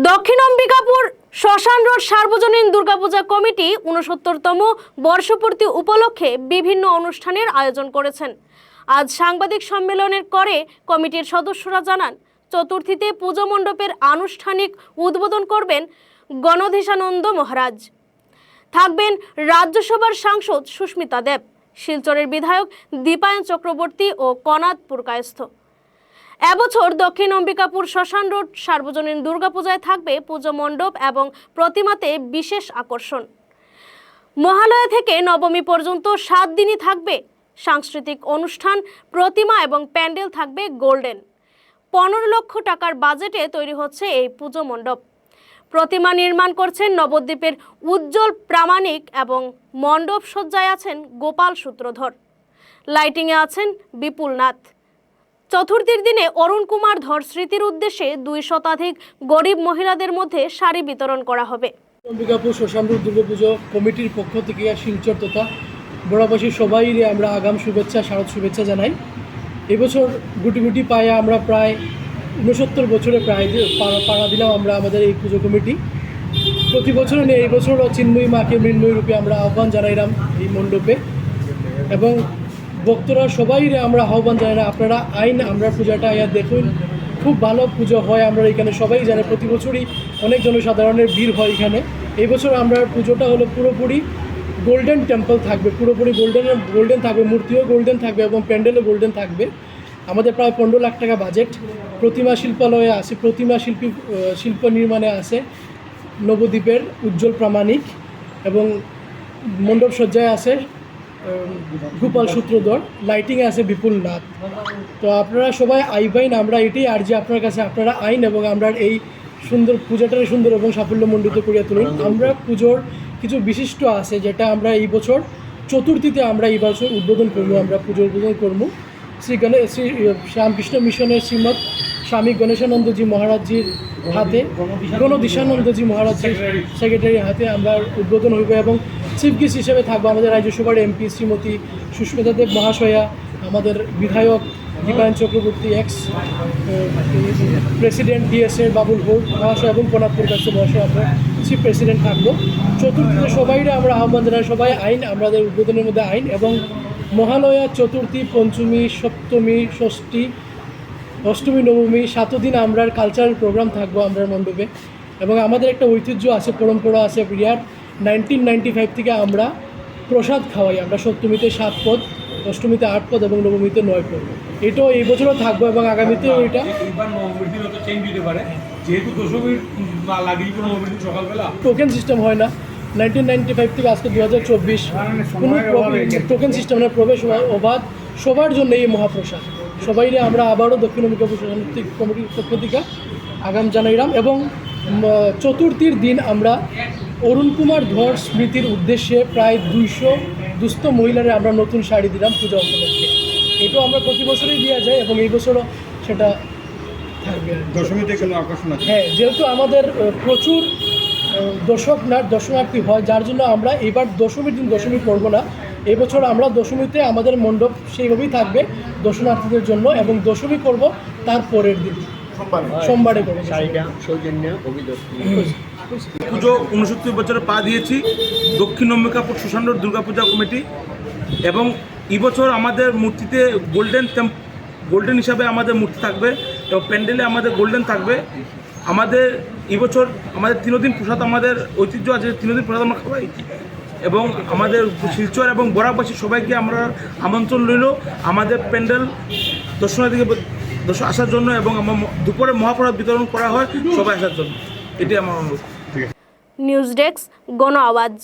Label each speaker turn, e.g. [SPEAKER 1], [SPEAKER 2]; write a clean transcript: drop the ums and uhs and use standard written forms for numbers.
[SPEAKER 1] দক্ষিণ অম্বিকাপুর শ্মশান রোড সার্বজনীন দুর্গাপূজা কমিটি ৬৯তম বর্ষপূর্তি উপলক্ষে বিভিন্ন অনুষ্ঠানের আয়োজন করেছেন। আজ সাংবাদিক সম্মেলনের করে কমিটির সদস্যরা জানান, চতুর্থীতে পুজো মণ্ডপের আনুষ্ঠানিক উদ্বোধন করবেন গণধীশানন্দ মহারাজ। থাকবেন রাজ্যসভার সাংসদ সুস্মিতা দেব, শিলচরের বিধায়ক দীপায়ন চক্রবর্তী ও কনাদ পুরকায়স্থ। এবছর দক্ষিণ অম্বিকাপুর শ্মশান রোড সার্বজনীন দুর্গাপূজায় থাকবে পুজো মণ্ডপ এবং প্রতিমাতে বিশেষ আকর্ষণ। মহালয়া থেকে নবমী পর্যন্ত 7 দিনই থাকবে সাংস্কৃতিক অনুষ্ঠান, প্রতিমা এবং প্যান্ডেল থাকবে গোল্ডেন। 15 লক্ষ টাকার বাজেটে তৈরি হচ্ছে এই পুজো মণ্ডপ। প্রতিমা নির্মাণ করছেন নবদ্বীপের উজ্জ্বল প্রামাণিক এবং মণ্ডপ সজ্জায় আছেন গোপাল সূত্রধর। লাইটিংয়ে আছেন বিপুল নাথ। চতুর্থীর দিনে অরুণ কুমার ধর স্মৃতির উদ্দেশ্যে 2 শতাধিক গরিব মহিলাদের মধ্যে শাড়ি বিতরণ করা হবে।
[SPEAKER 2] অম্বিকাপুর শ্মশান রোড দুর্গাপুজো কমিটির পক্ষ থেকে শিলচর তথা বড়াবাসী সবাই আমরা আগাম শুভেচ্ছা, শারদ শুভেচ্ছা জানাই। এবছর গুটি গুটি পায়ে আমরা প্রায় 69 বছরে প্রায় পাড়া দিলাম আমরা আমাদের এই পুজো কমিটি। প্রতি বছর নিয়ে এই বছরও চিন্ময়ী মাকে মৃন্ময়ী রূপে আমরা আহ্বান জানাইলাম এই মণ্ডপে, এবং ভক্তরা সবাই আমরা আহ্বান জানাই আপনারা আইন আমরা পূজাটা দেখুন। খুব ভালো পুজো হয় আমরা এখানে, সবাই জানে প্রতি বছরই অনেক জনসাধারণের ভিড় হয় এখানে। এই বছর আমরা পুজোটা হলো পুরোপুরি গোল্ডেন টেম্পল থাকবে, পুরোপুরি গোল্ডেন থাকবে, মূর্তিও গোল্ডেন থাকবে এবং প্যান্ডেলও গোল্ডেন থাকবে। আমাদের প্রায় 15 লাখ টাকা বাজেট। প্রতিমা শিল্পালয়ে আছে, প্রতিমা শিল্প নির্মাণে আছে নবদ্বীপের উজ্জ্বল প্রামাণিক, এবং মণ্ডপ সজ্জায় আছে গোপাল সূত্রধর, লাইটিংয়ে আছে বিপুল নাথ। তো আপনারা সবাই আইবাইন, আমরা এটাই আর যে আপনার কাছে আপনারা আইন এবং আমরা এই সুন্দর পূজাটারে সুন্দর এবং সাফল্যমণ্ডিত করিয়া তুলুন। আমরা পুজোর কিছু বিশিষ্ট আছে যেটা আমরা এই বছর চতুর্থীতে আমরা এই বছর উদ্বোধন করবো, আমরা পুজোর উদ্বোধন করবো। শ্রী রামকৃষ্ণ মিশনের শ্রীমৎ স্বামী গণেশানন্দজি মহারাজজির হাতে, গণধীশানন্দজি মহারাজজির সেক্রেটারির হাতে আমরা উদ্বোধন হইব, এবং চিফ গেস্ট হিসেবে থাকবো আমাদের রাজ্যসভার এমপি শ্রীমতী সুস্মিতা দেব মহাশয়া, আমাদের বিধায়ক Dipayan Chakraborty, x president DSA Babul ভোগ মহাশয় এবং কনাদ পুরকায়স্থ মহাশয়, আমরা চিফ প্রেসিডেন্ট থাকবো। চতুর্থীতে সবাইরা আমরা আহ্বান জানাই, সবাই আইন আমাদের উদ্বোধনের মধ্যে আইন, এবং মহালয়া, চতুর্থী, পঞ্চমী, সপ্তমী, ষষ্ঠী, অষ্টমী, নবমী 7 দিন আমরা কালচারাল প্রোগ্রাম থাকবো আমরা মণ্ডপে। এবং আমাদের একটা ঐতিহ্য আছে, পরম্পরা আছে বিরাট। 1995 থেকে আমরা প্রসাদ খাওয়াই, আমরা সপ্তমীতে 7 পদ, অষ্টমীতে 8 পদ এবং নবমীতে 9 পদ। এটাও এই বছরও থাকবো এবং আগামীতেও এটা টোকেন সিস্টেম হয় না। 1995 থেকে আজকে 2024 কোনো টোকেন সিস্টেম না, প্রবেশ অবাধ সবার জন্য এই মহাপ্রসাদ। সবাইরে আমরা আবারও দক্ষিণ অম্বিকাপুর কমিটির পক্ষ থেকে আগাম জানাইলাম। এবং চতুর্থীর দিন আমরা অরুণ কুমার ধর স্মৃতির উদ্দেশ্যে প্রায় 200 দুস্থ মহিলারে আমরা নতুন শাড়ি দিলাম পূজা উপলক্ষে। এটাও আমরা প্রতি বছরই দেওয়া যায় এবং এই বছরও সেটা থাকবে।
[SPEAKER 3] দশমীতে কোনো আকর্ষণ আছে?
[SPEAKER 2] হ্যাঁ, যেহেতু আমাদের প্রচুর দর্শনার্থী হয়, যার জন্য আমরা এবার দশমীর দিন দশমী করবো না। এবছর আমরা দশমীতে আমাদের মণ্ডপ সেইভাবেই থাকবে দর্শনার্থীদের জন্য, এবং দশমী করব তার পরের দিন সোমবারে করবো।
[SPEAKER 3] পুজো 69 বছরে পা দিয়েছি দক্ষিণ অম্বিকাপুর শ্মশান রোড দুর্গাপূজা কমিটি, এবং এবছর আমাদের মূর্তিতে গোল্ডেন হিসাবে আমাদের মূর্তি থাকবে এবং প্যান্ডেলে আমাদের গোল্ডেন থাকবে। আমাদের এবছর আমাদের 3 দিন প্রসাদ, আমাদের ঐতিহ্য আছে 3 দিন প্রসাদ আমরা খাওয়াই, এবং আমাদের শিলচর এবং বরাকবাসী সবাইকে আমরা আমন্ত্রণ রইল আমাদের প্যান্ডেল দর্শনার্থীকে আসার জন্য, এবং আমার দুপুরে মহাপ্রসাদ বিতরণ করা হয় সবাই আসার জন্য। এটাই আমার অনুরোধ।
[SPEAKER 1] নিউজ ডেস্ক, গণ আওয়াজ।